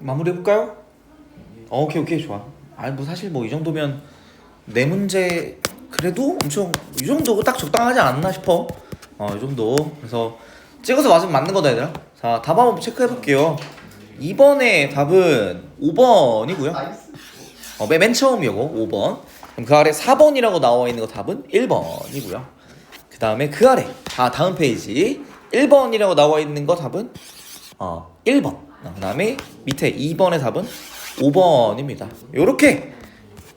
마무리해볼까요? 오케이 좋아. 뭐 사실 뭐 이 정도면 네 문제 그래도 엄청 이 정도 딱 적당하지 않나 싶어. 이 정도. 그래서 찍어서 맞으면 맞는 거다 얘들아. 자, 답 한번 체크해볼게요. 2번의 답은 5번이고요. 맨 처음 요거 5번. 그럼 그 아래 4번이라고 나와 있는 거 답은 1번이고요. 그 다음에 그 아래 다음 페이지 1번이라고 나와 있는 거 답은 1번. 그 다음에 밑에 2번의 답은 5번입니다. 요렇게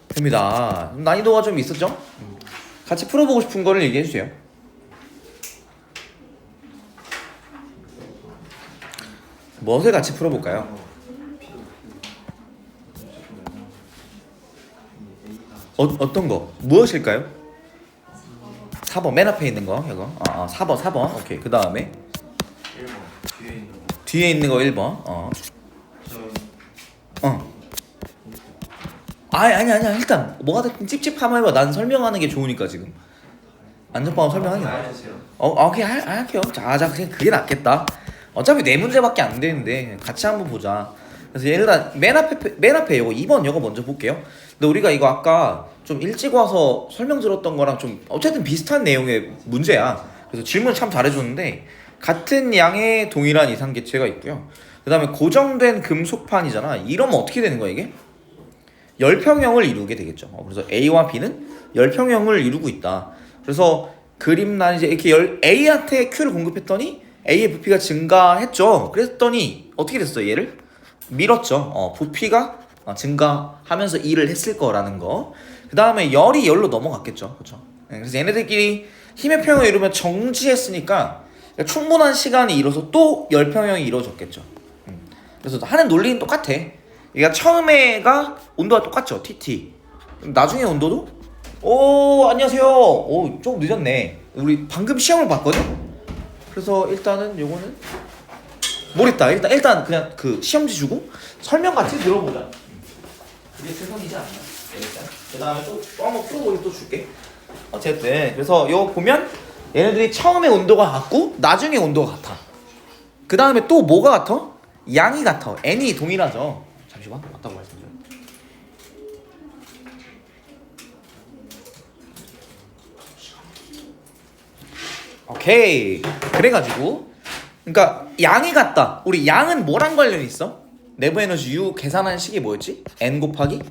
됩니다. 난이도가 좀 있었죠? 같이 풀어보고 싶은 거를 얘기해주세요. 무엇을 같이 풀어볼까요? 어떤 거? 무엇일까요? 4번 맨 앞에 있는 거 이거 4번 오케이. 그 다음에 1번 뒤에 있는 거 1번 아니야 일단 뭐가 됐든 찝찝하면 해봐. 난 설명하는 게 좋으니까 지금 안전빵 설명하는 게 나아. 오케이 할게요. 자 그냥 그게 낫겠다. 어차피 네 문제밖에 안 되는데 같이 한번 보자. 그래서 일단 맨 앞에 이거 2번 이거 먼저 볼게요. 근데 우리가 이거 아까 좀 일찍 와서 설명 들었던 거랑 좀 어쨌든 비슷한 내용의 문제야. 그래서 질문 참 잘해줬는데 같은 양의 동일한 이상계체가 있고요. 그 다음에 고정된 금속판이잖아. 이러면 어떻게 되는 거야 이게? 열평형을 이루게 되겠죠. 그래서 A와 B는 열평형을 이루고 있다. 그래서 그림 난 이제 이렇게 A한테 Q를 공급했더니 A의 부피가 증가했죠. 그랬더니 어떻게 됐어요? 얘를 밀었죠. 부피가 증가하면서 일을 했을 거라는 거. 그 다음에 열이 열로 넘어갔겠죠. 그렇죠? 그래서 얘네들끼리 힘의 평형을 이루면 정지했으니까 충분한 시간이 일어서 또 열평형이 이루어졌겠죠. 그래서 하는 논리는 똑같아. 그러니까 처음에가 온도가 똑같죠. TT. 나중에 온도도? 안녕하세요. 조금 늦었네. 우리 방금 시험을 봤거든? 그래서 일단은 요거는 모르겠다. 일단 그냥 그 시험지 주고 설명 같이 들어보자. 그게 최선이지 않나. 일단 그 다음에 또 한번 풀어보기 또 줄게. 어쨌든 그래서 요 보면 얘네들이 처음에 온도가 같고 나중에 온도가 같아. 그 다음에 또 뭐가 같아? 양이 같아. n이 동일하죠. 잠시만 맞다고 말씀드려. 오케이. 그래가지고 그러니까 양이 같다. 우리 양은 뭐랑 관련이 있어? 내부 에너지 U 계산하는 식이 뭐였지? n 곱하기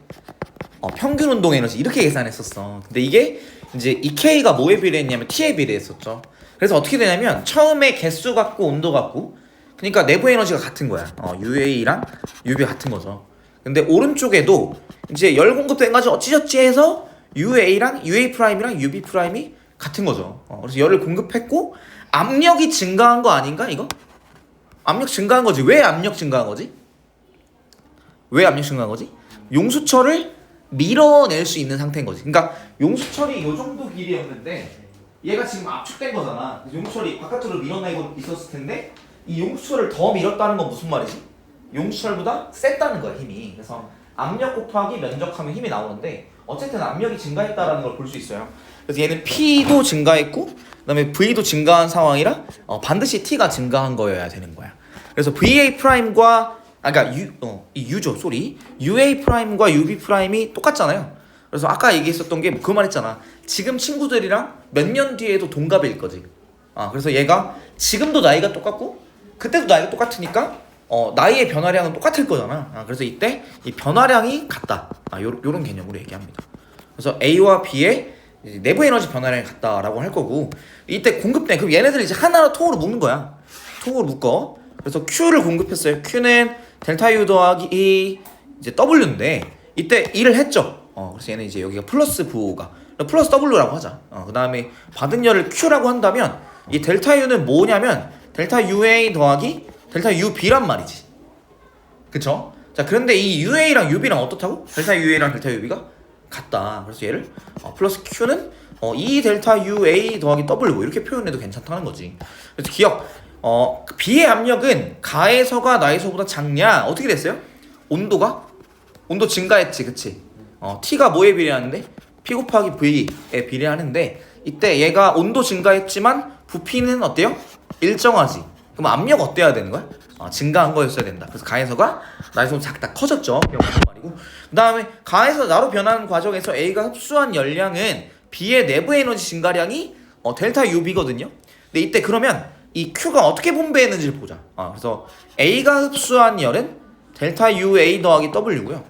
평균 운동 에너지 이렇게 계산했었어. 근데 이게 이제 EK가 뭐에 비례했냐면 T에 비례했었죠. 그래서 어떻게 되냐면 처음에 개수 같고 온도 같고 그러니까 내부 에너지가 같은 거야. UA랑 UB 같은 거죠. 근데 오른쪽에도 이제 열 공급된 가지고 어찌저찌 해서 UA랑 UA 프라임이랑 UB 프라임이 같은 거죠. 그래서 열을 공급했고 압력이 증가한 거 아닌가 이거? 압력 증가한 거지. 왜 압력 증가한 거지? 왜 압력 증가한 거지? 용수철을 밀어낼 수 있는 상태인 거지. 그러니까 용수철이 요 정도 길이였는데 얘가 지금 압축된 거잖아. 용수철이 바깥으로 밀어내고 있었을 텐데 이 용수철을 더 밀었다는 건 무슨 말이지? 용수철보다 셌다는 거야 힘이. 그래서 압력 곱하기 면적하면 힘이 나오는데 어쨌든 압력이 증가했다라는 걸 볼 수 있어요. 그래서 얘는 P도 증가했고 그다음에 V도 증가한 상황이라 반드시 T가 증가한 거여야 되는 거야. 그래서 VA 프라임과 U죠. UA 프라임과 UB 프라임이 똑같잖아요. 그래서 아까 얘기했었던 게 그 말했잖아. 지금 친구들이랑 몇 년 뒤에도 동갑일 거지. 그래서 얘가 지금도 나이가 똑같고 그때도 나이가 똑같으니까 나이의 변화량은 똑같을 거잖아. 그래서 이때 이 변화량이 같다. 요런 개념으로 얘기합니다. 그래서 A와 B의 내부 에너지 변화량이 같다라고 할 거고 이때 공급된 그럼 얘네들 이제 하나로 통으로 묶는 거야. 통으로 묶어. 그래서 Q를 공급했어요. Q는 델타 U 더하기 E 이제 W인데 이때 일을 했죠. 그래서 얘는 이제 여기가 플러스 부호가 플러스 W라고 하자. 그 다음에 받은 열을 Q라고 한다면 이 델타 U는 뭐냐면 델타 UA 더하기 델타 UB란 말이지. 그쵸? 자 그런데 이 UA랑 UB랑 어떻다고? 델타 UA랑 델타 UB가 같다. 그래서 얘를 플러스 Q는 E 델타 UA 더하기 W 이렇게 표현해도 괜찮다는 거지. 그래서 기억 B의 압력은 가에서가 나에서보다 작냐? 어떻게 됐어요? 온도 증가했지, 그치? T가 뭐에 비례하는데? P 곱하기 V에 비례하는데 이때 얘가 온도 증가했지만 부피는 어때요? 일정하지. 그럼 압력 어때야 되는 거야? 증가한 거였어야 된다. 그래서 가에서가 나에서 작다 커졌죠. 무슨 말이고. 그 다음에 가에서 나로 변하는 과정에서 A가 흡수한 열량은 B의 내부 에너지 증가량이 델타 UB거든요. 근데 이때 그러면 이 Q가 어떻게 분배했는지를 보자. 그래서 A가 흡수한 열은 델타 UA 더하기 W고요.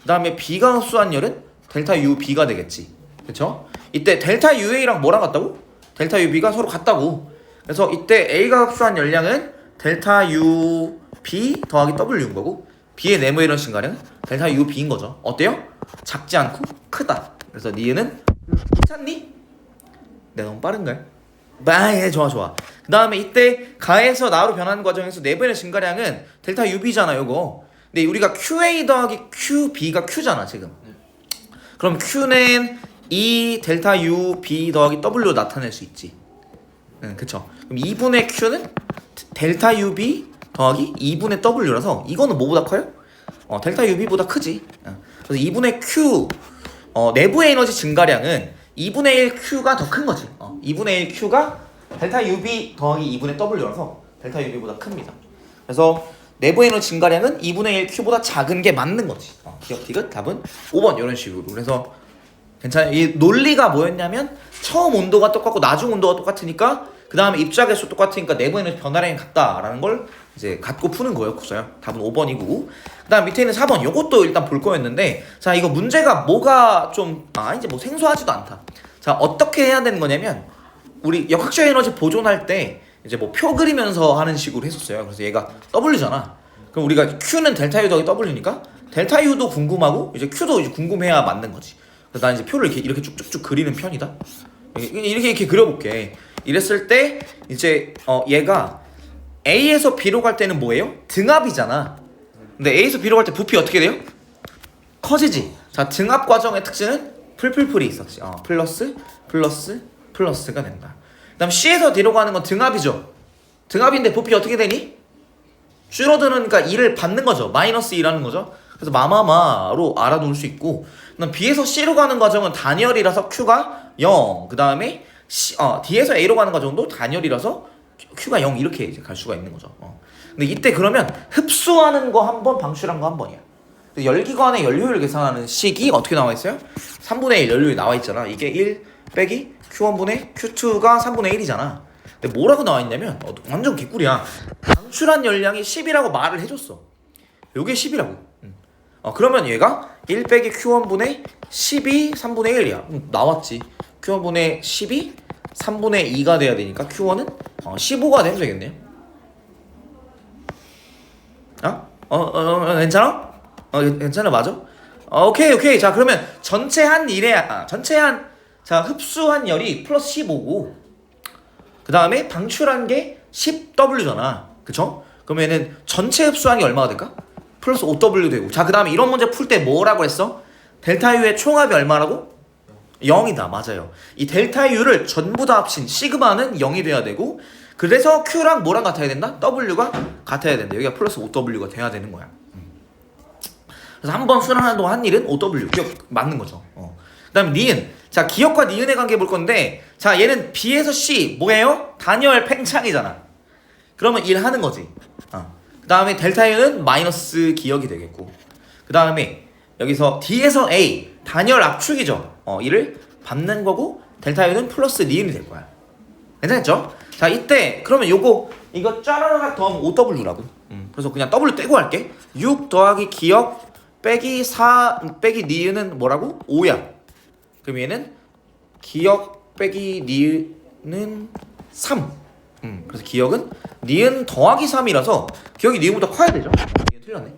그 다음에 B가 흡수한 열은 델타 UB가 되겠지. 그쵸? 이때 델타 UA랑 뭐랑 같다고? 델타 UB가 서로 같다고. 그래서 이때 A가 흡수한 열량은 델타 UB 더하기 W인 거고 B의 내부 에너지 증가량은 델타 UB인 거죠. 어때요? 작지 않고 크다. 그래서 니은은 괜찮니? 내가 너무 빠른가요? 예, 좋아. 그 다음에 이때 가에서 나로 변하는 과정에서 내부 에너지 증가량은 델타 UB잖아 요거. 근데 우리가 QA 더하기 QB가 Q잖아 지금. 그럼 Q는 E 델타 UB 더하기 W로 나타낼 수 있지. 그쵸. 그럼 2분의 Q는 델타 UB 더하기 2분의 W라서 이거는 뭐보다 커요? 델타 UB보다 크지. 그래서 2분의 Q 내부 에너지 증가량은 2분의 1 Q가 더 큰 거지. 2분의 1 Q가 델타 UB 더하기 2분의 W라서 델타 UB보다 큽니다. 그래서 내부 에너지 증가량은 2분의 1 Q보다 작은 게 맞는 거지. 기억 디귿 답은 5번 이런 식으로. 그래서 괜찮아요. 이 논리가 뭐였냐면 처음 온도가 똑같고 나중 온도가 똑같으니까 그 다음에 입자계수 똑같으니까 내부 에너지 변화량이 같다라는 걸 이제 갖고 푸는 거였어요. 답은 5번이고 그 다음 밑에 있는 4번 요것도 일단 볼 거였는데 자 이거 문제가 뭐가 좀 이제 뭐 생소하지도 않다. 자 어떻게 해야 되는 거냐면 우리 역학적 에너지 보존할 때 이제 뭐 표 그리면서 하는 식으로 했었어요. 그래서 얘가 W잖아. 그럼 우리가 Q는 델타 U 더하기 W니까 델타 U도 궁금하고 이제 Q도 이제 궁금해야 맞는 거지. 그래서 난 이제 표를 이렇게 쭉쭉쭉 그리는 편이다. 이렇게 그려볼게. 이랬을 때 이제 얘가 A에서 B로 갈 때는 뭐예요? 등압이잖아. 근데 A에서 B로 갈 때 부피 어떻게 돼요? 커지지. 자 등압 과정의 특징은 풀풀풀이 있었지. 플러스가 된다. 그 다음 C에서 D로 가는 건 등압이죠. 등압인데 부피 어떻게 되니? 줄어드는, 그러니까 2를 받는 거죠. 마이너스 2라는 거죠. 그래서 마마마로 알아놓을 수 있고, 그다음 B에서 C로 가는 과정은 단열이라서 Q가 0. 그 다음에 D에서 A로 가는 과정도 단열이라서 Q가 0 이렇게 이제 갈 수가 있는 거죠. 근데 이때 그러면 흡수하는 거 한 번, 방출한 거 한 번이야. 열기관의 연료율 계산하는 식이 어떻게 나와 있어요? 3분의 1 연료율이 나와 있잖아. 이게 1 빼기 Q1분의 Q2가 3분의 1이잖아. 근데 뭐라고 나와 있냐면 완전 개꿀이야. 방출한 열량이 10이라고 말을 해줬어. 요게 10이라고. 그러면 얘가 1 빼기 Q1분의 10이 3분의 1이야. 나왔지. Q1분의 10이 3분의 2가 돼야 되니까 Q1은 15가 되면 되겠네요. 괜찮아? 괜찮아, 맞아? 오케이. 자, 그러면 전체 한 흡수한 열이 플러스 15고, 그 다음에 방출한 게 10W잖아. 그쵸? 그러면은 전체 흡수한 게 얼마가 될까? 플러스 5W 되고. 자, 그 다음에 이런 문제 풀 때 뭐라고 했어? 델타 U의 총합이 얼마라고? 0이다. 맞아요. 이 델타 U를 전부 다 합친 시그마는 0이 돼야 되고, 그래서 Q랑 뭐랑 같아야 된다? W가 같아야 된다. 여기가 플러스 5W가 돼야 되는 거야. 그래서 한 번 순환하는 동안 한 일은 5W. 기억 맞는 거죠. 그 다음에 니은. 자, 기억과 니은의 관계 볼 건데, 자, 얘는 B에서 C 뭐예요? 단열 팽창이잖아. 그러면 1 하는 거지. 그 다음에 델타 U는 마이너스 기억이 되겠고, 그 다음에 여기서 D에서 A 단열 압축이죠. 1을 받는 거고, 델타 U는 플러스 니은이 될 거야. 괜찮죠? 자, 이때 그러면 이거 짜라락 더하면 5W라고. 그래서 그냥 W 떼고 할게. 6 더하기 기억 빼기 4 빼기 니은은 뭐라고? 5야. 그럼 얘는 기억 빼기 니은은 3. 그래서 기억은 니은 더하기 3이라서 기억이 니은보다 커야 되죠. 니은 틀렸네.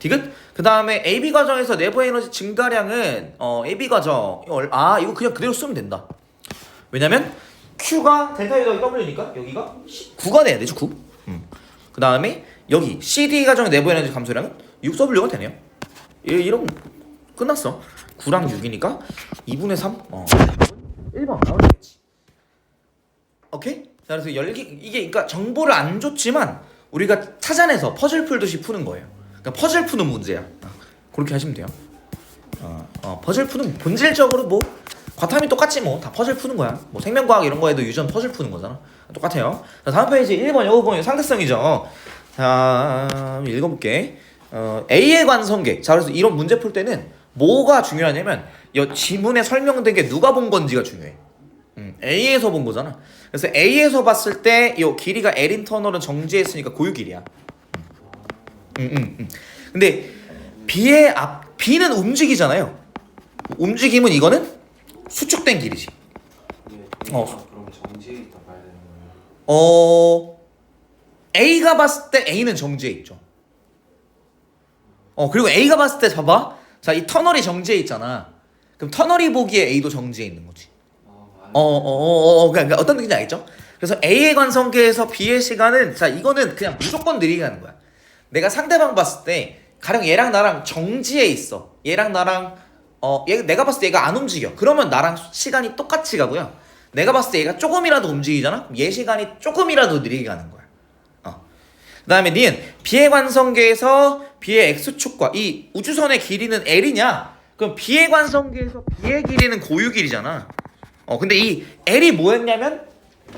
디귿. 그 다음에 AB 과정에서 내부 에너지 증가량은 AB 과정 이거 그냥 그대로 쓰면 된다. 왜냐면 Q가 델타 U 더하기 W니까 여기가 9가 돼야 되죠. 9. 그 다음에 여기 CD 과정의 내부 에너지 감소량은 6W가 되네요. 이러면 끝났어. 9랑 6이니까 2분의 3. 1번 나오면 되겠지. 오케이? 자, 그래서 이게 그러니까 정보를 안 줬지만 우리가 찾아내서 퍼즐 풀듯이 푸는 거예요. 그러니까 퍼즐 푸는 문제야. 그렇게 하시면 돼요. 퍼즐 푸는 본질적으로 뭐 과탐이 똑같지 뭐. 다 퍼즐 푸는 거야. 뭐 생명과학 이런 거에도 유전 퍼즐 푸는 거잖아. 똑같아요. 자, 다음 페이지 1번, 5번 상대성이죠. 자, 읽어볼게. A의 관성계. 자, 그래서 이런 문제 풀 때는 뭐가 중요하냐면 이 지문에 설명된 게 누가 본 건지가 중요해. A에서 본 거잖아. 그래서 A에서 봤을 때 이 길이가 L인 터널은 정지했으니까 고유 길이야. 근데 B는 움직이잖아요. 움직임은 이거는 수축된 길이지. 그럼 정지해 있다 봐야 되는 거예요? A가 봤을 때 A는 정지해 있죠. 그리고 A가 봤을 때 봐봐. 자, 이 터널이 정지해 있잖아. 그럼 터널이 보기에 A도 정지해 있는 거지. 그러니까 어떤 느낌인지 알겠죠? 그래서 A의 관성계에서 B의 시간은, 자, 이거는 그냥 무조건 느리게 가는 거야. 내가 상대방 봤을 때 가령 얘랑 나랑 정지해 있어. 얘랑 나랑 내가 봤을 때 얘가 안 움직여. 그러면 나랑 시간이 똑같이 가고요. 내가 봤을 때 얘가 조금이라도 움직이잖아. 그럼 얘 시간이 조금이라도 느리게 가는 거야. 그 다음에 니은 B의 관성계에서 B의 X축과 이 우주선의 길이는 L이냐? 그럼 B의 관성계에서 B의 길이는 고유 길이잖아. 근데 이 L이 뭐였냐면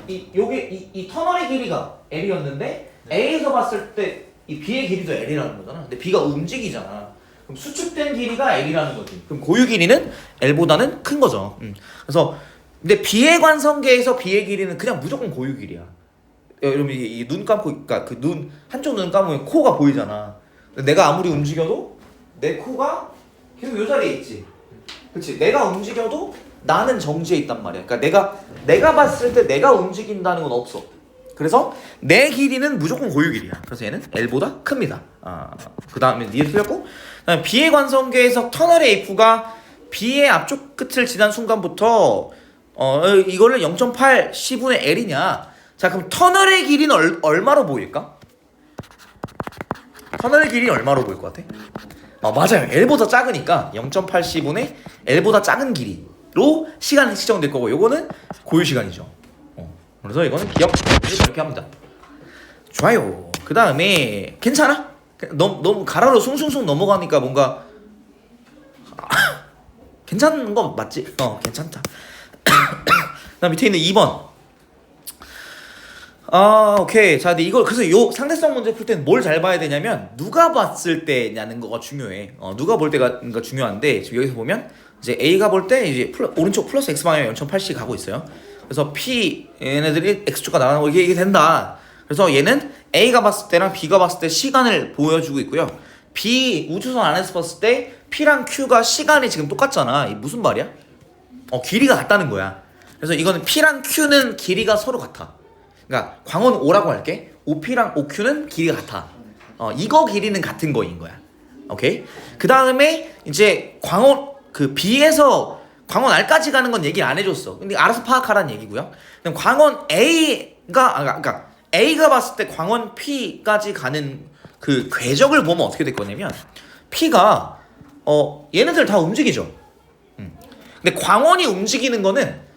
이 터널의 길이가 L이었는데 A에서 봤을 때 이 B의 길이도 L이라는 거잖아. 근데 B가 움직이잖아. 그럼 수축된 길이가 L이라는 거지. 그럼 고유 길이는 L보다는 큰 거죠. 그래서 근데 B의 관성계에서 B의 길이는 그냥 무조건 고유 길이야. 여러분 이 눈 감고, 그러니까 그 눈 한쪽 눈 감으면 코가 보이잖아. 내가 아무리 움직여도 내 코가 계속 이 자리에 있지. 그렇지? 내가 움직여도 나는 정지해 있단 말이야. 그러니까 내가 봤을 때 내가 움직인다는 건 없어. 그래서 내 길이는 무조건 고유 길이야. 그래서 얘는 L보다 큽니다. 그 다음에 니을 틀렸고, 그다음에 B의 관성계에서 터널의 F가 B의 앞쪽 끝을 지난 순간부터 이거를 0.8 C분의 L이냐? 자, 그럼 터널의 길이는 얼마로 보일까? 터널의 길이는 얼마로 보일 것 같아? 맞아요. L보다 작으니까 0.8 C분의 L보다 작은 길이로 시간이 시정될 거고, 요거는 고유 시간이죠. 그래서 이거는 기억 이렇게 합니다. 좋아요. 그 다음에 괜찮아? 너무 가로로 숭숭숭 넘어가니까 뭔가 괜찮은 거 맞지? 괜찮다. 그다음 밑에 있는 2번. 오케이. 자, 근데 이걸 그래서 요 상대성 문제 풀 때는 뭘 잘 봐야 되냐면 누가 봤을 때냐는 거가 중요해. 누가 볼 때가 중요한데 지금 여기서 보면 이제 A가 볼 때 이제 오른쪽 플러스 X 방향 0.8씩 가고 있어요. 그래서 P 얘네들이 X축과 나가는 거 이게 된다. 그래서 얘는 A가 봤을 때랑 B가 봤을 때 시간을 보여주고 있고요. B 우주선 안에서 봤을 때 P랑 Q가 시간이 지금 똑같잖아. 이 무슨 말이야? 길이가 같다는 거야. 그래서 이거는 P랑 Q는 길이가 서로 같아. 그러니까 광원 O라고 할게. OP랑 OQ는 길이가 같아. 이거 길이는 같은 거인 거야. 오케이? 그 다음에 이제 광원 B에서 광원 R까지 가는 건 얘기를 안 해줬어. 근데 알아서 파악하라는 얘기고요. 그럼 광원 그러니까 A가 봤을 때 광원 P까지 가는 그 궤적을 보면 어떻게 될 거냐면 P가 얘네들 다 움직이죠. 근데 광원이 움직이는 거는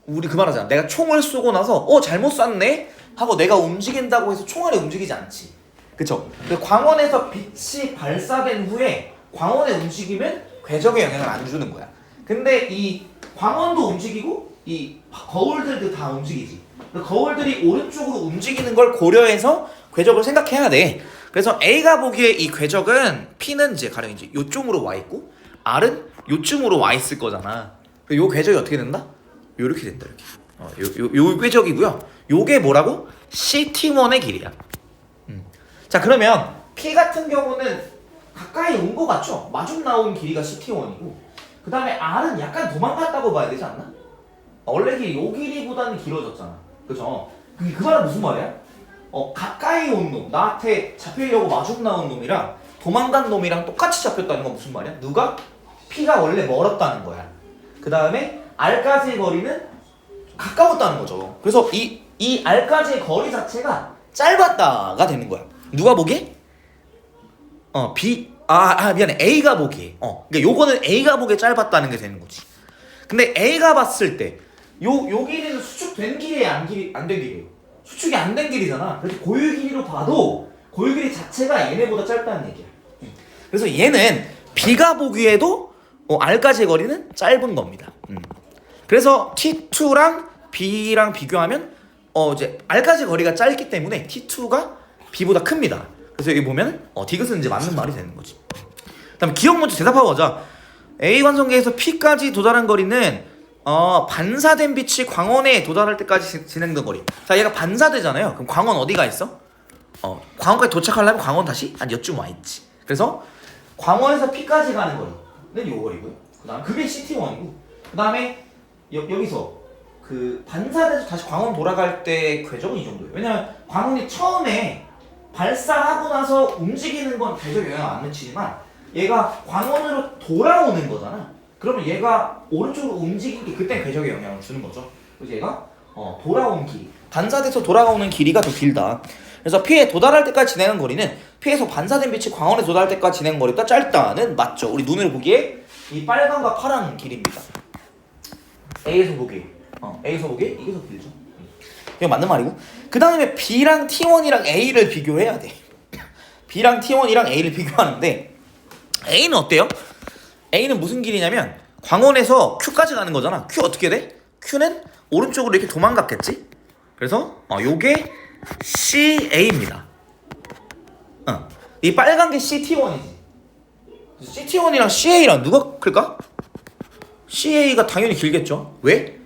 우리 그 말하잖아. 내가 총을 쏘고 나서 잘못 쐈네 하고 내가 움직인다고 해서 총알이 움직이지 않지. 그쵸? 근데 광원에서 빛이 발사된 후에 광원의 움직임은 궤적에 영향을 안 주는 거야. 근데 이 광원도 움직이고 이 거울들도 다 움직이지. 거울들이 오른쪽으로 움직이는 걸 고려해서 궤적을 생각해야 돼. 그래서 A가 보기에 이 궤적은 P는 이제 가령 이제 요쯤으로 와 있고 R은 요쯤으로 와 있을 거잖아. 요 궤적이 어떻게 된다? 요렇게 된다. 이렇게. 요 궤적이고요. 요게 뭐라고? CT1의 길이야. 자, 그러면 P 같은 경우는 가까이 온 거 같죠? 마중 나온 길이가 CT1이고, 그 다음에 R은 약간 도망갔다고 봐야 되지 않나? 원래 길이 요 길이보다는 길어졌잖아. 그죠? 그 말은 무슨 말이야? 가까이 온 놈, 나한테 잡히려고 마중 나온 놈이랑 도망간 놈이랑 똑같이 잡혔다는 건 무슨 말이야? 누가? P가 원래 멀었다는 거야. 그 다음에 R까지의 거리는 가까웠다는 거죠. 그래서 이 R까지의 거리 자체가 짧았다가 되는 거야. 누가 보기에? 미안해. A가 보기에. 그러니까 요거는 A가 보기에 짧았다는 게 되는 거지. 근데 A가 봤을 때 요 길이는 수축된 길이에요, 안 된 길이에요? 수축이 안 된 길이잖아. 그래서 고유 길이로 봐도 고유 길이 자체가 얘네보다 짧다는 얘기야. 그래서 얘는 B가 보기에도 R까지의 거리는 짧은 겁니다. 그래서 T2랑 B랑 비교하면 이제 R까지 거리가 짧기 때문에 T2가 B보다 큽니다. 그래서 여기 보면 디귿은 이제 맞는 말이 되는 거지. 그다음 기억 먼저 대답하고 가자. A 관성계에서 P까지 도달한 거리는 반사된 빛이 광원에 도달할 때까지 진행된 거리. 자, 얘가 반사되잖아요. 그럼 광원 어디가 있어? 광원까지 도착하려면 광원 다시 한 여쯤 와 있지. 그래서 광원에서 P까지 가는 거리는 요 거리고요. 그다음 그게 CT1이고, 그다음에 여기서 그 반사돼서 다시 광원 돌아갈 때 궤적은 이 정도예요. 왜냐면 광원이 처음에 발사하고 나서 움직이는 건 궤적 영향 안 미치지만 얘가 광원으로 돌아오는 거잖아. 그러면 얘가 오른쪽으로 움직인 게 그때 궤적에 영향을 주는 거죠. 그래서 얘가 돌아온 길이, 반사돼서 돌아오는 길이가 더 길다. 그래서 P에 도달할 때까지 진행한 거리는 P에서 반사된 빛이 광원에 도달할 때까지 진행한 거리보다 짧다는 맞죠. 우리 눈으로 보기에 이 빨간과 파란 길입니다. A에서 보기, A에서 보기 이게 더 길죠. 이거 맞는 말이고. 그 다음에 B랑 T1이랑 A를 비교해야 돼. B랑 T1이랑 A를 비교하는데 A는 어때요? A는 무슨 길이냐면 광원에서 Q까지 가는 거잖아. Q 어떻게 돼? Q는 오른쪽으로 이렇게 도망갔겠지? 그래서 요게 CA입니다. 이 빨간 게 CT1이지. CT1이랑 CA랑 누가 클까? CA가 당연히 길겠죠. 왜?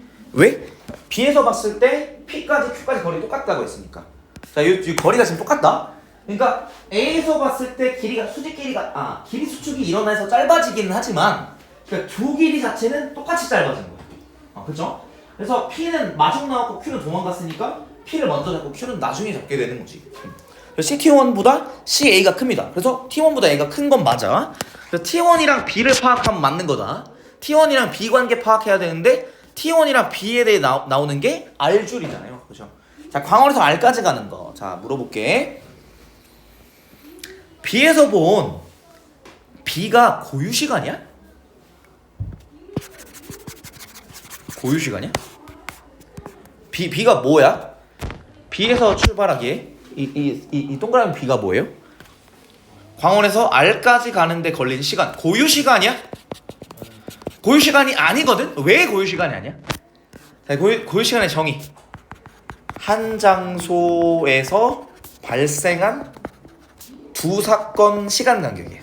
B에서 봤을 때 P까지 Q까지 거리 똑같다고 했으니까. 자, 이 거리가 지금 똑같다. 그러니까 A에서 봤을 때 길이가 길이 수축이 일어나서 짧아지기는 하지만 그러니까 두 길이 자체는 똑같이 짧아진 거야. 그렇죠? 그래서 P는 마중 나왔고 Q는 도망갔으니까 P를 먼저 잡고 Q는 나중에 잡게 되는 거지. 그래서 CT1보다 CA가 큽니다. 그래서 T1보다 A가 큰 건 맞아. 그래서 T1이랑 B를 파악하면 맞는 거다. T1이랑 B 관계 파악해야 되는데 T1이랑 B에 대해 나오는 게 R줄이잖아요. 그죠? 자, 광원에서 R까지 가는 거. 자, 물어볼게. B에서 본 B가 고유시간이야? 고유시간이야? B가 뭐야? B에서 출발하기에 이 동그라미 B가 뭐예요? 광원에서 R까지 가는데 걸린 시간. 고유시간이야? 고유시간이 아니거든? 왜 고유시간이 아니야? 고유시간의 정의. 한 장소에서 발생한 두 사건 시간 간격이에요.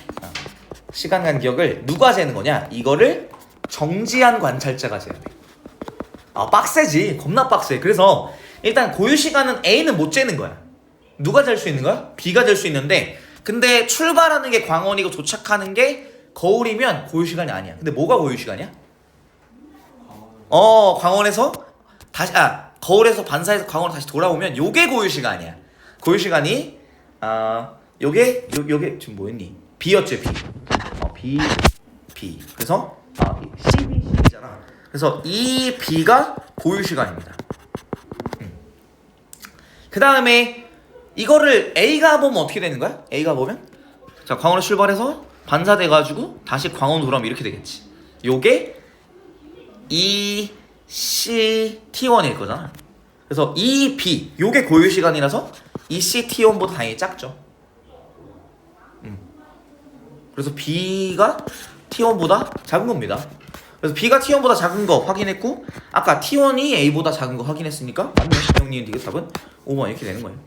시간 간격을 누가 재는 거냐? 이거를 정지한 관찰자가 재야 돼. 빡세지. 겁나 빡세. 그래서 일단 고유시간은 A는 못 재는 거야. 누가 잴 수 있는 거야? B가 잴 수 있는데, 근데 출발하는 게 광원이고 도착하는 게 거울이면 고유시간이 아니야. 근데 뭐가 고유시간이야? 광원에서 다시 거울에서 반사해서 광원으로 다시 돌아오면 요게 고유시간이야. 고유시간이 요게 지금 뭐였니? B였지. B. 그래서 CBC잖아. 그래서 이 B가 고유시간입니다. 그 다음에 이거를 A가 보면 어떻게 되는 거야? A가 보면 자, 광원에 출발해서 반사돼가지고 다시 광원으로 돌아오면 이렇게 되겠지. 요게 ECT1일 거잖아. 그래서 EB 요게 고유시간이라서 ECT1보다 당연히 작죠. 그래서 B가 T1보다 작은 겁니다. 그래서 B가 T1보다 작은 거 확인했고, 아까 T1이 A보다 작은 거 확인했으니까 맞네. 형님 디귿 답은 5번 이렇게 되는 거예요.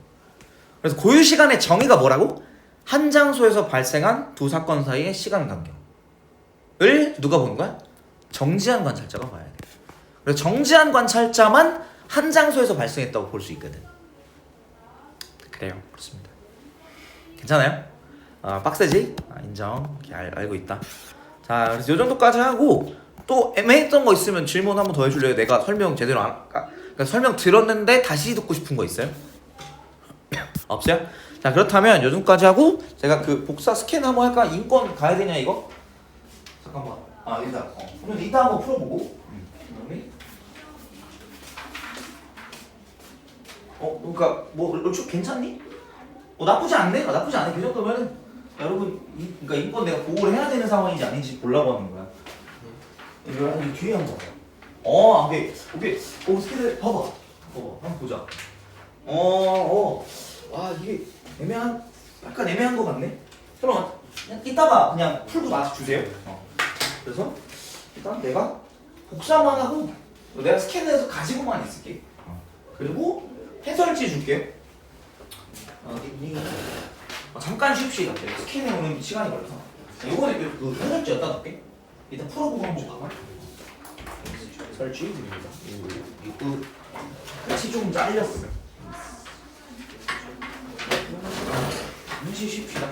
그래서 고유시간의 정의가 뭐라고? 한 장소에서 발생한 두 사건 사이의 시간 간격을 누가 보는 거야? 정지한 관찰자가 봐야 돼. 그래서 정지한 관찰자만 한 장소에서 발생했다고 볼 수 있거든. 그래요. 그렇습니다. 괜찮아요? 빡세지? 인정. 알고 있다. 자, 그래서 요 정도까지 하고 또 애매했던 거 있으면 질문 한번 더 해줄래요? 내가 설명 제대로 그러니까 설명 들었는데 다시 듣고 싶은 거 있어요? 없어요? 자, 그렇다면 요 정도까지 하고 제가 그 복사 스캔 한번 할까? 인권 가야 되냐 이거? 잠깐만. 일단 그러면 이따 한번 풀어보고. 그러니까 뭐 얼추 괜찮니? 나쁘지 않네. 나쁘지 않네. 그 정도면은 여러분 그러니까 인권 내가 보호를 해야 되는 상황인지 아닌지 보려고 하는 거야. 이거 뒤에 한번 봐. 오케이. 스케줄 봐봐. 한번 보자. 이게 약간 애매한 거 같네. 그럼 그냥 이따가 그냥 풀고 나서 주세요. 그래서 일단 내가 복사만 하고 내가 스캔해서 가지고만 있을게. 그리고 해설지 줄게요. 잠깐 쉽시다. 스캔해 오는 시간이 걸려서. 이번에 그 해설지 였다 놓게. 일단 풀어보고 한번 가봐. 설치입니다. 이거 끝이 조금 잘렸어. 잠시 쉽시다.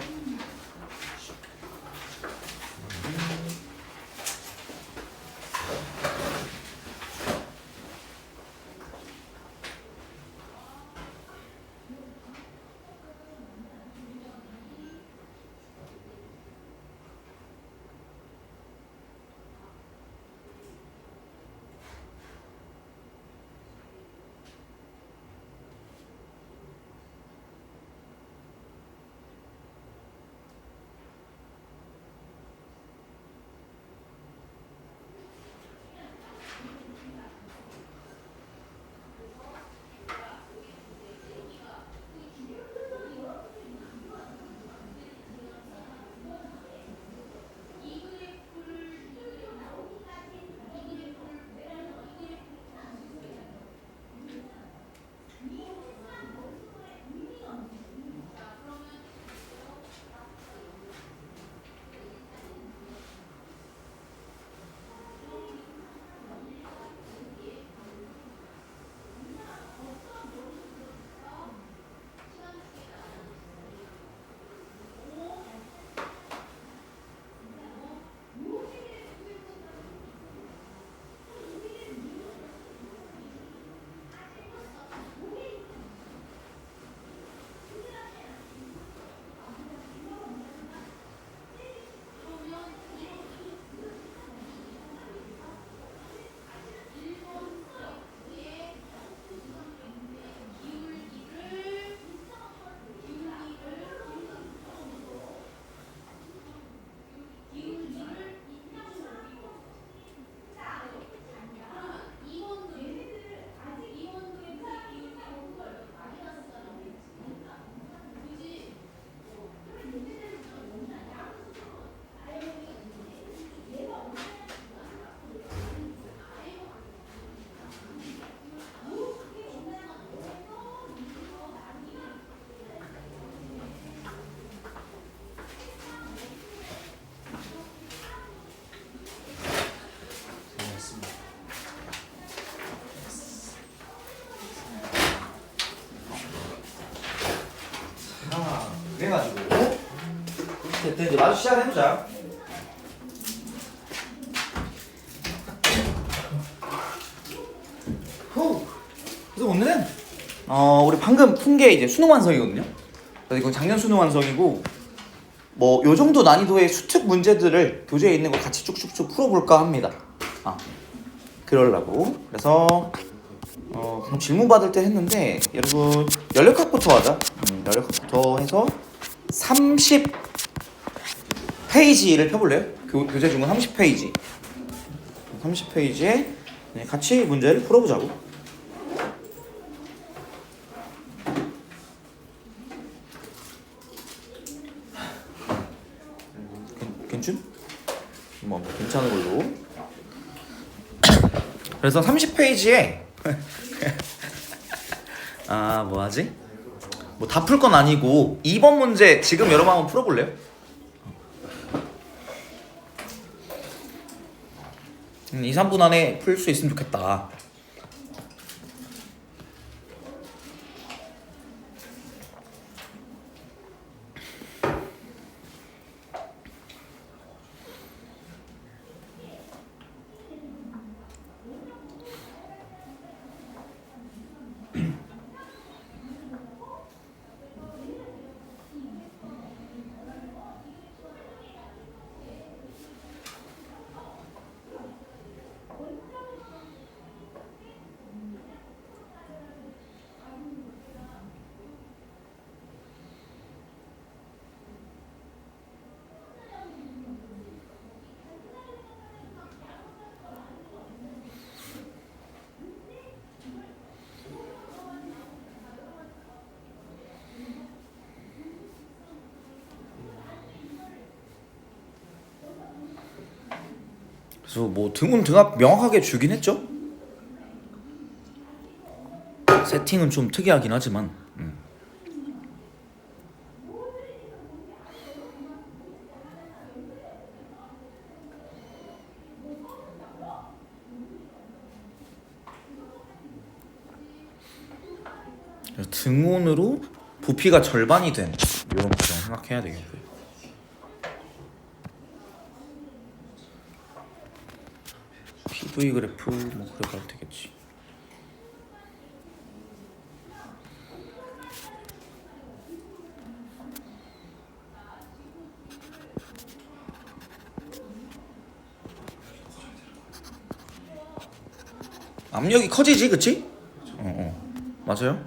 그래가지고 됐든 이제 마주 시작을 해보자. 그래서 오늘은 우리 방금 푼 게 이제 수능 완성이거든요. 그래서 이건 작년 수능 완성이고 뭐 요 정도 난이도의 수특 문제들을 교재에 있는 거 같이 쭉쭉쭉 풀어볼까 합니다. 그러려고. 그래서 그럼 질문 받을 때 했는데 여러분 연력학부터 하자. 연력학부터 해서 30페이지를 펴볼래요? 교재 중은 30페이지. 30페이지에 같이 문제를 풀어보자고. 괜찮? 뭐 괜찮은 걸로. 그래서 30페이지에 뭐하지? 뭐 다 풀 건 아니고 2번 문제 지금 여러분 한번 풀어볼래요? 2, 3분 안에 풀 수 있으면 좋겠다. 그래서 뭐 등은 등합 명확하게 주긴 했죠. 세팅은 좀 특이하긴 하지만 등온으로 부피가 절반이 된 이런 과정 생각해야 되겠고요. PV 그래프 뭐 그래봐도 되겠지. 압력이 커지지, 그치? 맞아요.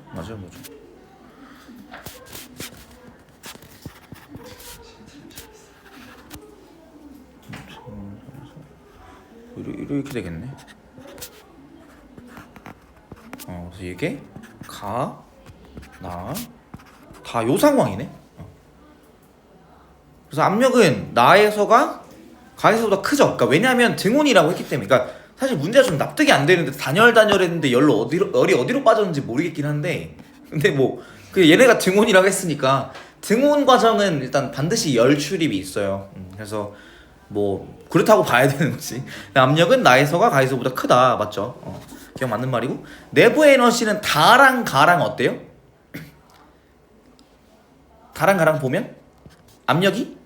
이렇게 되겠네. 그래서 이게 가, 나, 다 요 상황이네. 그래서 압력은 나에서가 가에서보다 크죠. 그러니까 왜냐하면 등온이라고 했기 때문에. 그러니까 사실 문제가 좀 납득이 안 되는데 단열했는데 열이 어디로 빠졌는지 모르겠긴 한데, 근데 뭐 그 얘네가 등온이라고 했으니까 등온 과정은 일단 반드시 열 출입이 있어요. 그래서 뭐 그렇다고 봐야 되는 거지. 압력은 나에서가 가에서보다 크다, 맞죠? 기억 맞는 말이고, 내부의 에너지는 다랑 가랑 어때요? 다랑 가랑 보면 압력이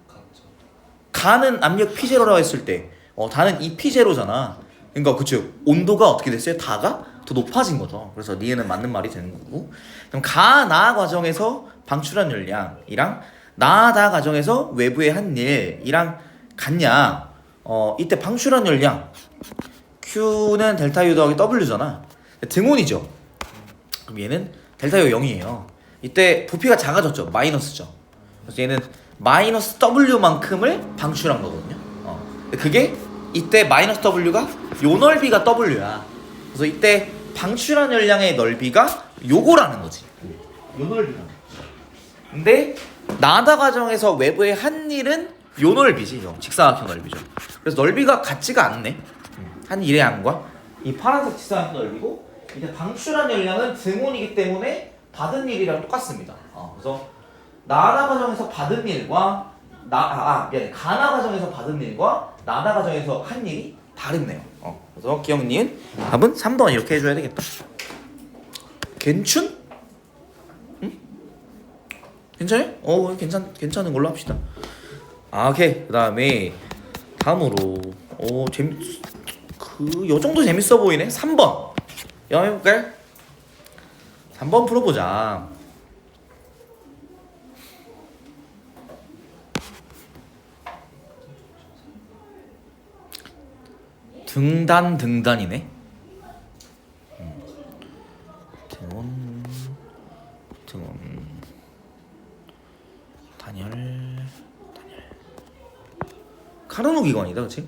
가는 압력 P0라고 했을 때 다는 이 P0잖아. 그러니까 그쵸, 온도가 어떻게 됐어요? 다가 더 높아진 거죠. 그래서 니에는 맞는 말이 되는 거고, 그럼 가나 과정에서 방출한 열량이랑 나다 과정에서 외부의 한 일이랑 같냐? 이때 방출한 열량 Q는 델타 U 더하기 W잖아. 등온이죠. 그럼 얘는 델타 U 0이에요. 이때 부피가 작아졌죠. 마이너스죠. 그래서 얘는 마이너스 W만큼을 방출한 거거든요. 근데 그게 이때 마이너스 W가 요 넓이가 W야. 그래서 이때 방출한 열량의 넓이가 요거라는 거지. 요 넓이야. 근데 나다 과정에서 외부의 한 일은 요 넓이지. 직사각형 넓이죠. 그래서 넓이가 같지가 않네. 한 일의 양과 이 파란색 직사각형 넓이고, 이제 방출한 열량은 등온이기 때문에 받은 일이랑 똑같습니다. 그래서 나다 과정에서 받은 일과 미안해. 가나 과정에서 받은 일과 나다 과정에서 한 일이 다르네요. 그래서 기억니은 답은 3번 이렇게 해줘야 되겠다. 괜춘? 응? 괜찮아요? 괜찮은 걸로 합시다. 오케이. 그다음에 다음으로 요 정도 재밌어 보이네. 3번 영해볼까요? 3번 풀어보자. 등단이네. 등온 단열 카르노 기관이다, 그치?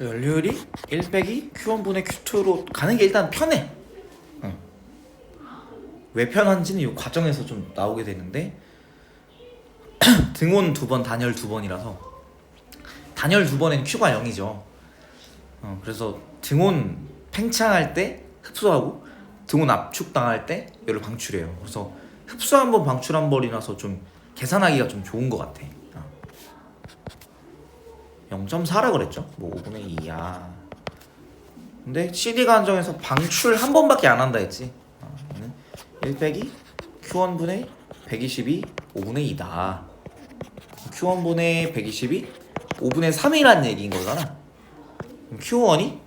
연료율이 1 빼기 Q1분의 Q2로 가는 게 일단 편해. 왜 편한지는 이 과정에서 좀 나오게 되는데, 등온 2번, 단열 2번이라서 단열 2번엔 Q가 0이죠. 그래서 등온 팽창할 때 흡수하고 등온 압축 당할 때 열을 방출해요. 그래서 흡수 한 번, 방출 한 번이라서 좀 계산하기가 좀 좋은 것 같아. 0.4라 그랬죠? 뭐 5분의 2야. 근데 CD 간정에서 방출 한 번밖에 안 한다 했지. 얘는 1 빼기 Q1분의 122 5분의 2다. Q1분의 122 5분의 3이란 얘기인 거잖아. Q1이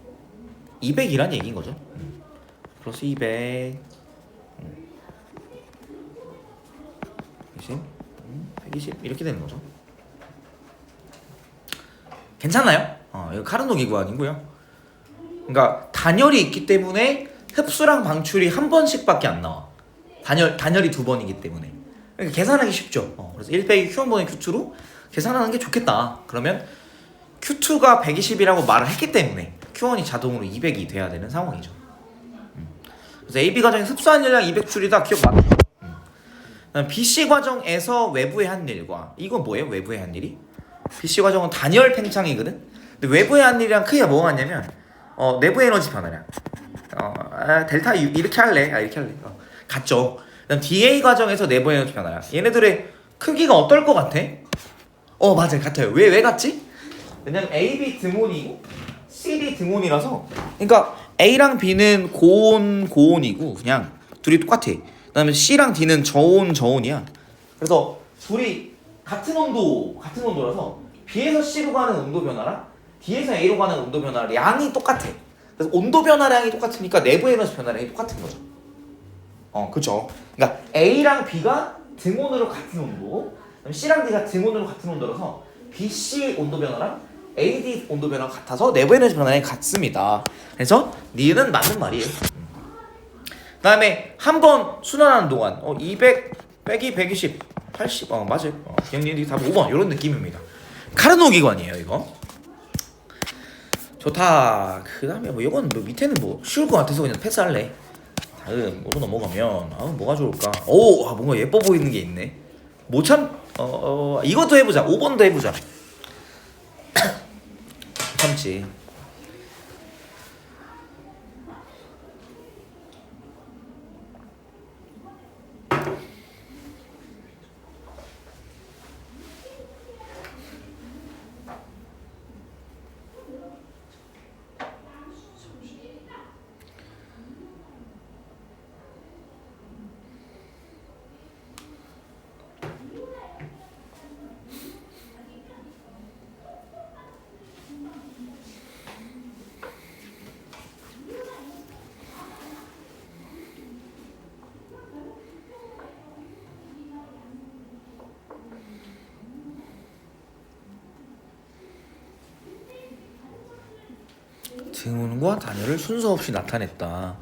200이란 얘기인 거죠. 플러스 200 120 120 이렇게 되는 거죠. 괜찮나요? 이거 카르노 기구 아니고요. 그러니까 단열이 있기 때문에 흡수랑 방출이 한 번씩밖에 안 나와. 단열이 두 번이기 때문에. 그러니까 계산하기 쉽죠. 그래서 1 빼기 Q1분의 Q2로 계산하는 게 좋겠다. 그러면 Q2가 120이라고 말을 했기 때문에 Q1이 자동으로 200이 돼야 되는 상황이죠. 그래서 AB 과정에 흡수한 열량 200줄이다. 기억 맞죠? BC 과정에서 외부의 한 일과 이건 뭐예요? 외부의 한 일이? BC 과정은 단열 팽창이거든. 근데 외부의 한 일이랑 크기가 뭐가 같냐면 내부 에너지 변화량. 델타 U 이렇게 할래? 이렇게 할래? 같죠. 그다음 DA 과정에서 내부 에너지 변화량. 얘네들의 크기가 어떨 것 같아? 맞아요, 같아요. 왜 같지? 왜냐면 AB 등온이고 CD 등온이라서. 그러니까 A랑 B는 고온이고 그냥 둘이 똑같아. 그다음에 C랑 D는 저온이야. 그래서 둘이 같은 온도라서 B에서 C로 가는 온도 변화랑 D에서 A로 가는 온도 변화량이 똑같아. 그래서 온도 변화량이 똑같으니까 내부 에너지 변화량이 똑같은 거죠. 그렇죠. 그러니까 A랑 B가 등온으로 같은 온도, C랑 D가 등온으로 같은 온도라서 BC 온도 변화랑 AD 온도 변화가 같아서 내부 에너지 변화량이 같습니다. 그래서 니은 맞는 말이에요. 그다음에 한 번 순환하는 동안 200 빼기 120 80 맞아요. 기억력이 답 5번 이런 느낌입니다. 카르노 기관이에요 이거. 좋다. 그다음에 이건 밑에는 쉬울 것 같아서 그냥 패스할래. 다음 뭐로 넘어가면 뭐가 좋을까? 뭔가 예뻐 보이는 게 있네. 이것도 해보자. 5번도 해보자. 참지. 등온과 단열을 순서 없이 나타냈다.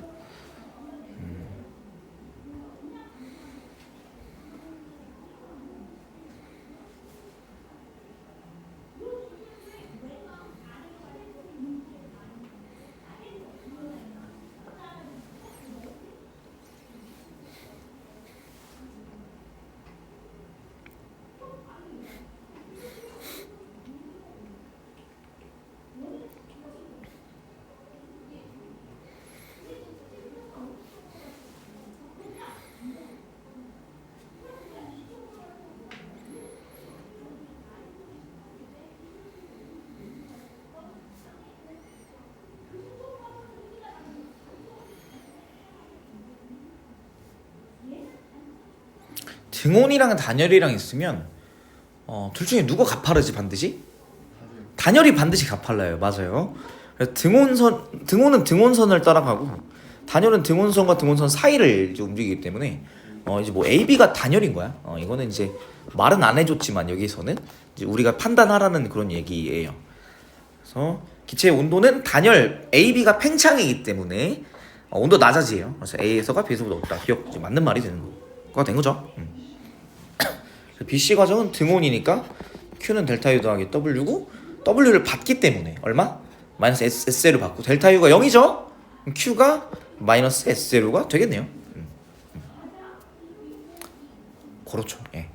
등온이랑 단열이랑 있으면 둘 중에 누가 가파르지 반드시? 단열이 반드시 가팔라요. 맞아요. 그래서 등온은 등온선을 따라가고 단열은 등온선과 등온선 사이를 이제 움직이기 때문에 이제 AB가 단열인 거야. 이거는 이제 말은 안 해줬지만 여기서는 이제 우리가 판단하라는 그런 얘기예요. 그래서 기체의 온도는 단열 AB가 팽창이기 때문에 온도 낮아지요. 그래서 A에서가 B에서보다 높다. 기억 맞는 말이 되는 거가 된 거죠. BC 과정은 등온이니까 Q는 델타 U 더하기 W고 W를 받기 때문에 얼마? 마이너스 SL을 받고 델타 U가 0이죠? Q가 마이너스 SL가 되겠네요. 그렇죠. 예.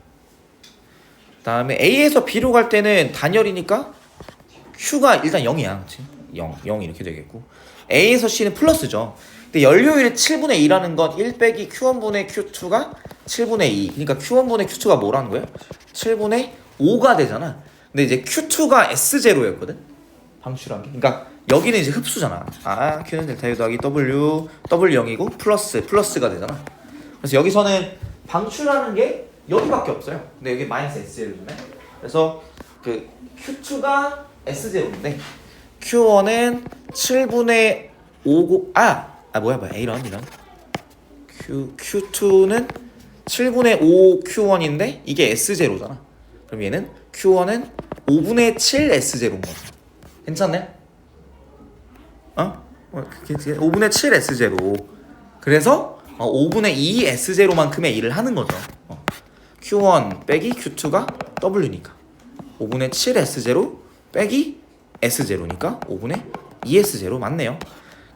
다음에 A에서 B로 갈 때는 단열이니까 Q가 일단 0이야. 그치? 0 이렇게 되겠고 A에서 C는 플러스죠. 근데 연료율의 7분의 2라는 건 1 빼기 Q1분의 Q2가 7분의 2. 그러니까 Q1분의 Q2가 뭐라는 거예요? 7분의 5가 되잖아. 근데 이제 Q2가 S0였거든? 방출한 게. 그러니까 여기는 이제 흡수잖아. Q는 델타 U 더하기 W 0이고 플러스가 되잖아. 그래서 여기서는 방출하는 게 여기밖에 없어요. 근데 여기 마이너스 S0이네. 그래서 그 Q2가 S0인데 Q1은 7분의 5고 뭐야 A런 Q2는 7분의 5 Q1인데 이게 S0잖아. 그럼 얘는 Q1은 5분의 7 S0인 거죠. 괜찮네? 5분의 7 S0. 그래서 5분의 2 S0만큼의 일을 하는 거죠. Q1 빼기 Q2가 W니까 5분의 7 S0 빼기 S0니까 5분의 2 S0 맞네요.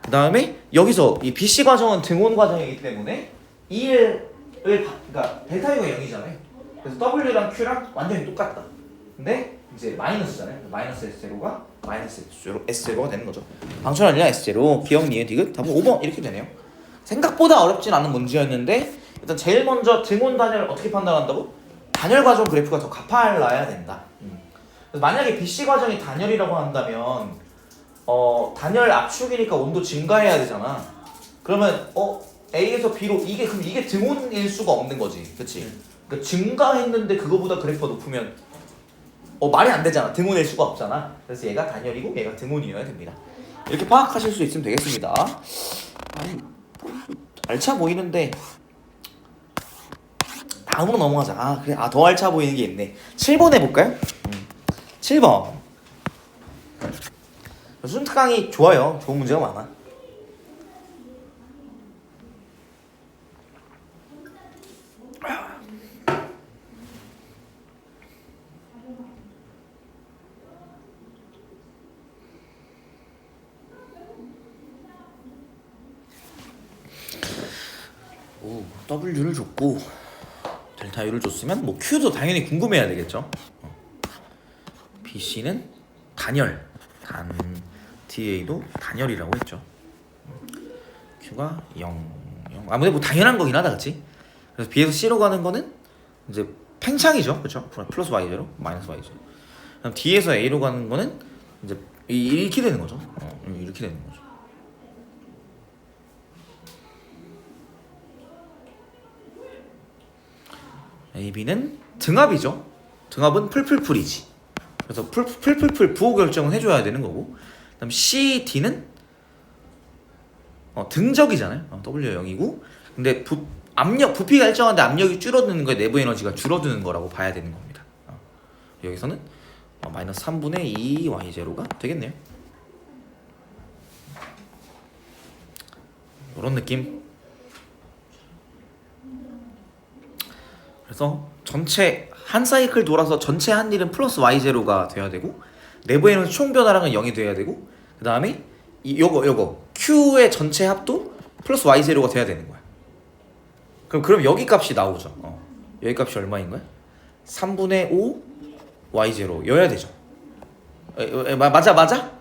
그 다음에 여기서 이 BC 과정은 등온 과정이기 때문에 2를 그러니까 델타 U가 0이잖아요. 그래서 W랑 Q랑 완전히 똑같다. 근데 이제 마이너스잖아요. 마이너스 S0가 마이너스 S0가 되는 거죠. 방출하느냐 S0 기억 니은 디귿 답은 5번 이렇게 되네요. 생각보다 어렵진 않은 문제였는데 일단 제일 먼저 등온 단열을 어떻게 판단한다고? 단열 과정 그래프가 더 가팔라야 된다. 그래서 만약에 BC 과정이 단열이라고 한다면 단열 압축이니까 온도 증가해야 되잖아. 그러면 A에서 B로 이게 등온일 수가 없는 거지, 그렇지? 그러니까 증가했는데 그거보다 그래프가 높으면 말이 안 되잖아. 등온일 수가 없잖아. 그래서 얘가 단열이고 얘가 등온이어야 됩니다. 이렇게 파악하실 수 있으면 되겠습니다. 알차 보이는데 다음으로 넘어가자. 그래. 더 알차 보이는 게 있네. 7번 해볼까요? 7번. 순특강이 좋아요. 좋은 문제가 많아. W를 줬고 델타 U를 줬으면 뭐 Q도 당연히 궁금해야 되겠죠. BC는 단열, DA도 단열이라고 했죠. Q가 0. 아무래도 뭐 당연한 거긴 하다, 그렇지? 그래서 B에서 C로 가는 거는 이제 팽창이죠, 그렇죠? 플러스 Y0, 마이너스 Y0. 그럼 D에서 A로 가는 거는 이제 이렇게 되는 거죠. 이렇게 되는 거죠. AB는 등합이죠. 등합은 풀풀풀이지. 그래서 풀풀풀 부호 결정은 해줘야 되는 거고. 그다음 C, D는 등적이잖아요. W가 0이고. 근데 부피가 일정한데 압력이 줄어드는 거에 내부 에너지가 줄어드는 거라고 봐야 되는 겁니다. 여기서는 마이너스 3분의 2 Y0가 되겠네요. 이런 느낌. 그래서 전체 한 사이클 돌아서 전체 한 일은 플러스 Y0가 돼야 되고 내부에는 총 변화량은 0이 돼야 되고 그 다음에 요거 Q의 전체 합도 플러스 Y0가 돼야 되는 거야. 그럼 여기 값이 나오죠. 여기 값이 얼마인 거야? 3분의 5 Y0 여야 되죠. 맞아?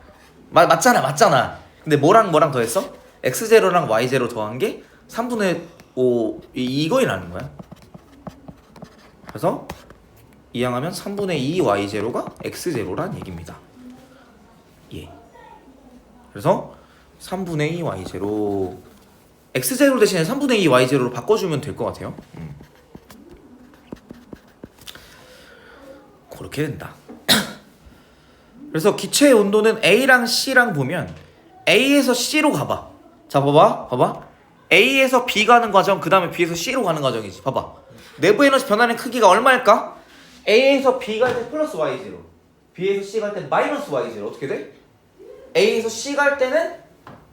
맞잖아. 근데 뭐랑 더했어? X0랑 Y0 더한 게 3분의 5 이거이라는 거야. 그래서 이항하면 3분의 2 Y0가 X0란 얘기입니다. 예. 그래서 3분의 2 Y0 X0 대신에 3분의 2 Y0로 바꿔주면 될 것 같아요. 그렇게 된다. 그래서 기체의 온도는 A랑 C랑 보면 A에서 C로 가봐. 자 봐봐. A에서 B 가는 과정 그 다음에 B에서 C로 가는 과정이지. 봐봐. 내부 에너지 변화의 크기가 얼마일까? A에서 B 갈 때 플러스 Y0 B에서 C 갈 때 마이너스 Y0 어떻게 돼? A에서 C 갈 때는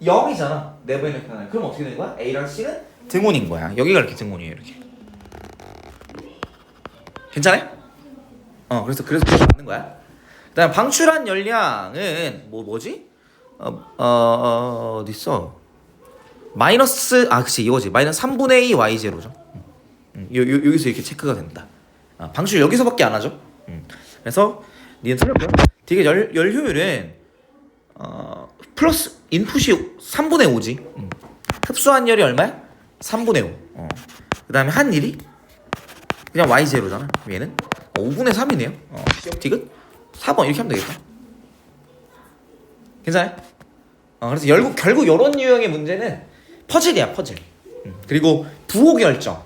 0이잖아 내부 에너지 변화. 그럼 어떻게 되는 거야? A랑 C는 등온인 거야. 여기가 이렇게 등온이에요. 이렇게 괜찮아요? 그래서 맞는 거야. 그 다음 방출한 열량은 뭐지? 어디 있어? 마이너스 그치 이거지. 마이너스 3분의 2 Y0죠. 여기서 이렇게 체크가 된다. 방출 여기서밖에 안 하죠. 그래서 니은 틀렸고요. 되게 열 효율은 플러스 인풋이 3분의 5지. 흡수한 열이 얼마야? 3분의 5. 그 다음에 한 일이 그냥 Y0잖아. 얘는 5분의 3이네요. 디귿 4번 이렇게 하면 되겠다. 괜찮아요? 그래서 결국 이런 유형의 문제는 퍼즐이야, 퍼즐. 그리고 부호 결정.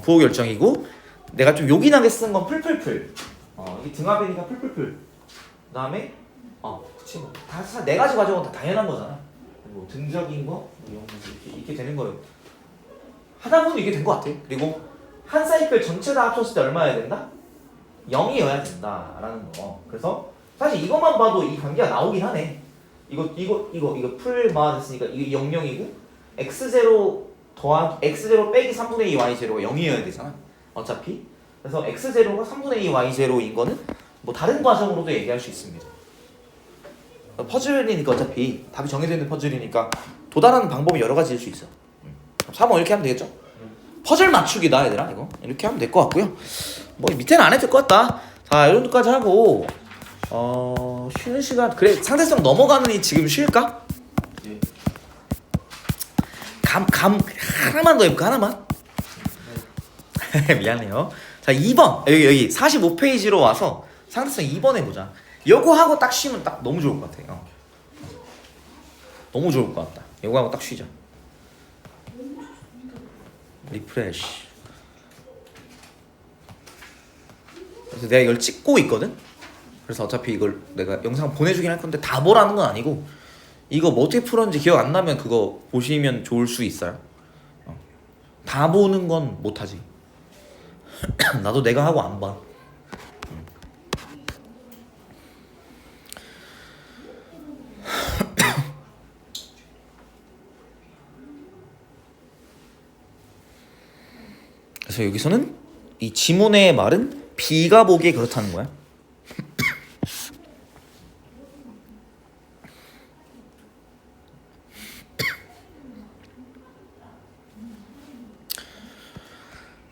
부호 결정이고 내가 좀 요긴하게 쓴 건 풀풀풀. 이게 등합이니까 풀풀풀. 그다음에 그치 뭐 다 네 가지 과정은 다 당연한 거잖아. 뭐 등적인 거 이런 거 이렇게 되는 거예요. 하다 보면 이게 된 것 같아. 그리고 한 사이클 전체 다 합쳤을 때 얼마여야 된다? 0이어야 된다라는 거. 그래서 사실 이것만 봐도 이 관계가 나오긴 하네. 이거 풀 맞았으니까 이게 00이고 x0 더하기 x0 빼기 3분의 2 y0가 0이어야 되잖아. 어차피. 그래서 x0가 3분의 2 y0인 거는 뭐 다른 과정으로도 얘기할 수 있습니다. 퍼즐이니까 어차피 답이 정해져 있는 퍼즐이니까 도달하는 방법이 여러 가지일 수 있어. 3번 이렇게 하면 되겠죠? 퍼즐 맞추기다 얘들아 이거 이렇게 하면 될 것 같고요. 뭐 밑에는 안 해도 될 것 같다. 자 이 정도까지 하고 쉬는 시간 그래 상대성 넘어가느니 지금 쉴까? 예. 감 하나만 더 해볼까 하나만? 미안해요. 자 2번 여기 45페이지로 와서 상대성 2번 해보자. 요거 하고 딱 쉬면 딱 너무 좋을 것 같아. 너무 좋을 것 같다. 요거 하고 딱 쉬자. 리프레시. 그래서 내가 이걸 찍고 있거든. 그래서 어차피 이걸 내가 영상 보내주긴 할 건데 다 보라는 건 아니고 이거 뭐 어떻게 풀었는지 기억 안 나면 그거 보시면 좋을 수 있어요. 다 보는 건 못하지. 나도 내가 하고 안 봐. 그래서 여기서는 이 지문의 말은 B가 보기에 그렇다는 거야.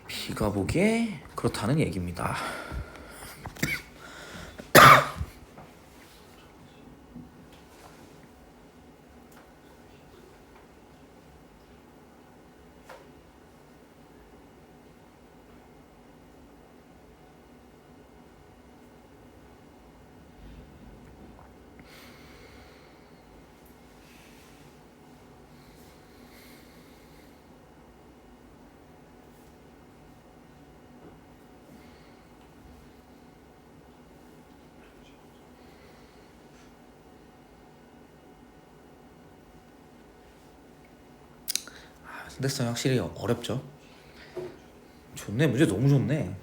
B가 보기에 그렇다는 얘기입니다. 상대성이 확실히 어렵죠. 좋네. 문제 너무 좋네.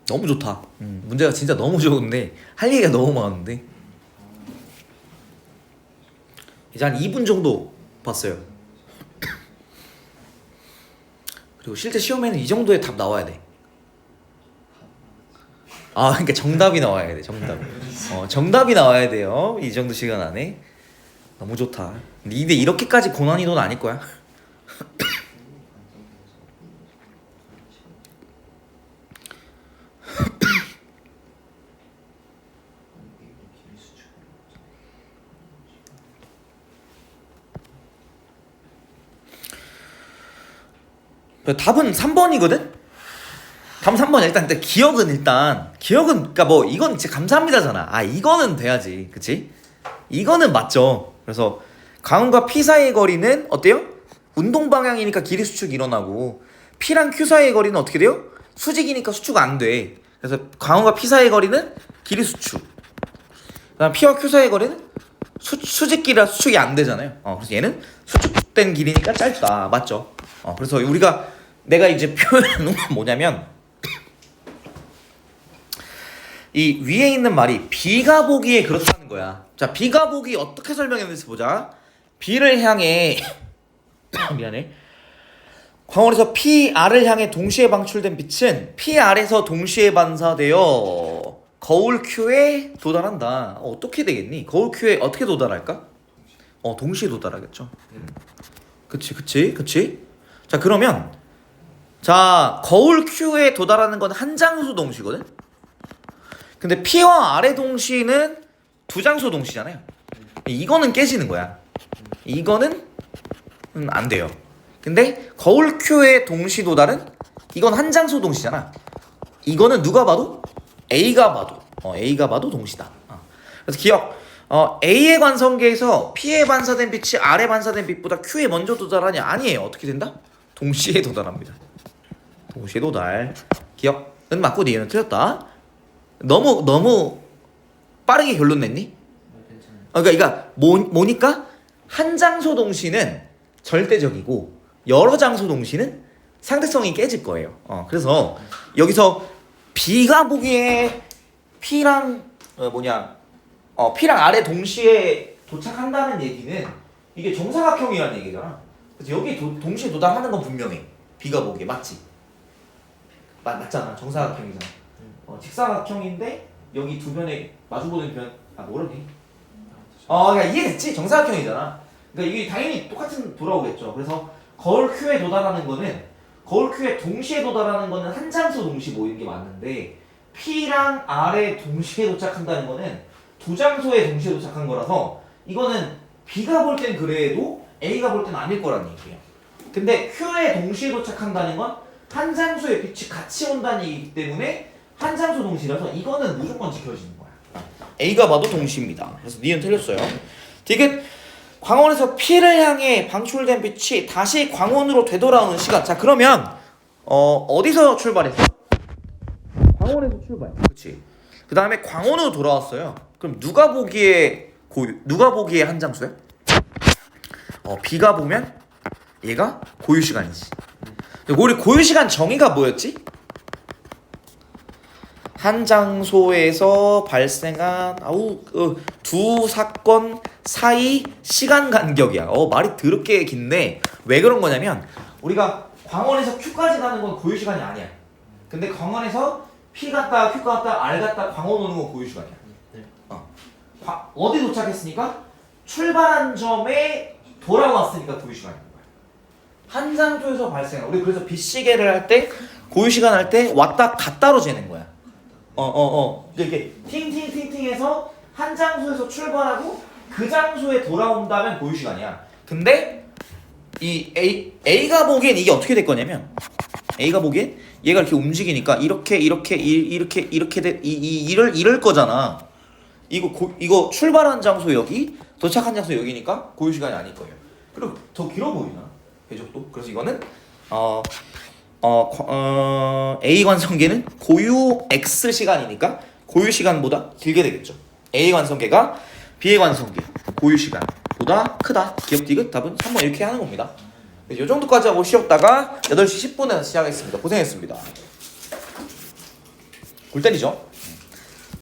너무 좋다. 문제가 진짜 너무 좋은데 할 얘기가 너무 많은데 이제 한 2분 정도 봤어요. 그리고 실제 시험에는 이 정도의 답 나와야 돼. 아 그러니까 정답이 나와야 돼. 정답이 나와야 돼요. 이 정도 시간 안에. 너무 좋다. 근데 이렇게까지 고난이도는 아닐 거야. 답은 3번이거든? 답은 3번. 일단 기억은 그러니까 뭐 이건 진짜 감사합니다잖아. 아 이거는 돼야지. 그치? 이거는 맞죠. 그래서 강과 P 사이의 거리는 어때요? 운동 방향이니까 길이 수축 일어나고 P랑 Q 사이의 거리는 어떻게 돼요? 수직이니까 수축 안 돼. 그래서 강과 P 사이의 거리는 길이 수축. 그다음 P와 Q 사이의 거리는 수직길이라 수축이 안 되잖아요. 그래서 얘는 수축된 길이니까 짧다. 맞죠? 그래서 내가 이제 표현하는 건 뭐냐면 이 위에 있는 말이 B가 보기에 그렇다는 거야. 자, B가 보기 어떻게 설명했는지 보자. B를 향해 미안해. 광원에서 PR을 향해 동시에 방출된 빛은 PR에서 동시에 반사되어 거울 Q에 도달한다. 어떻게 되겠니? 거울 Q에 어떻게 도달할까? 동시에 도달하겠죠. 그치. 자, 그러면 거울 Q에 도달하는 건 한 장소 동시거든? 근데 P와 R의 동시는 두 장소 동시잖아요. 이거는 깨지는 거야. 이거는 안 돼요. 근데 거울 Q의 동시 도달은 이건 한 장소 동시잖아. 이거는 누가 봐도 A가 봐도 동시다. 그래서 기억. A의 관성계에서 P에 반사된 빛이 R에 반사된 빛보다 Q에 먼저 도달하냐? 아니에요. 어떻게 된다? 동시에 도달합니다. 동시에 도달. 기억. 맞고 니은 틀렸다. 너무 빠르게 결론 냈니? 괜찮아요. 그러니까 뭐니까 한 장소 동시는 절대적이고 여러 장소 동시는 상대성이 깨질 거예요. 그래서 여기서 B가 보기에 P랑 P랑 R에 동시에 도착한다는 얘기는 이게 정사각형이라는 얘기잖아. 그래서 여기 동시에 도달하는 건 분명해. B가 보기에 맞지? 맞잖아. 정사각형이잖아. 직사각형인데 여기 두 변에 마주보는 변 모르니? 그러니까 이해됐지? 정사각형이잖아. 그러니까 이게 당연히 똑같은 돌아오겠죠. 그래서 거울 Q에 도달하는 거는 거울 Q에 동시에 도달하는 거는 한 장소 동시에 모이는 게 맞는데 P랑 R에 동시에 도착한다는 거는 두 장소에 동시에 도착한 거라서 이거는 B가 볼 땐 그래도 A가 볼 땐 아닐 거라는 얘기예요. 근데 Q에 동시에 도착한다는 건 한 장소에 빛이 같이 온다는 얘기이기 때문에 한 장소 동시라서 이거는 무조건 지켜지는 거야. A가 봐도 동시입니다. 그래서 니은 틀렸어요. 디귿 광원에서 P를 향해 방출된 빛이 다시 광원으로 되돌아오는 시간. 자 그러면 어디서 출발했어? 광원에서 출발. 그렇지. 그 다음에 광원으로 돌아왔어요. 그럼 누가 보기에 한 장소야? B가 보면 얘가 고유 시간이지. 우리 고유 시간 정의가 뭐였지? 한 장소에서 발생한 두 사건 사이 시간 간격이야. 말이 더럽게 긴데 왜 그런 거냐면 우리가 광원에서 Q까지 가는 건 고유 시간이 아니야. 근데 광원에서 P 갔다 Q 갔다 R 갔다 광원 오는 건 고유 시간이야. 네. 어디 도착했으니까 출발한 점에 돌아왔으니까 고유 시간이야. 한 장소에서 발생한 우리 그래서 빛시계를 할 때 고유 시간 할 때 왔다 갔다로 재는 거야. 이렇게 팅팅팅팅해서 한 장소에서 출발하고 그 장소에 돌아온다면 고유 시간이야. 근데 이 A가 보기엔 이게 어떻게 될 거냐면 A가 보기엔 얘가 이렇게 움직이니까 이렇게 이럴 거잖아. 이거 출발한 장소 여기, 도착한 장소 여기니까 고유 시간이 아닐 거예요. 그리고 더 길어 보이나? 배적도. 그래서 이거는 A 관성계는 고유 X 시간이니까 고유 시간보다 길게 되겠죠. A 관성계가 B의 관성계 고유 시간보다 크다. 기억 디귿 답은 3번 이렇게 하는 겁니다. 이 정도까지 하고 쉬었다가 8시 10분에 시작하겠습니다. 고생했습니다. 골 때리죠?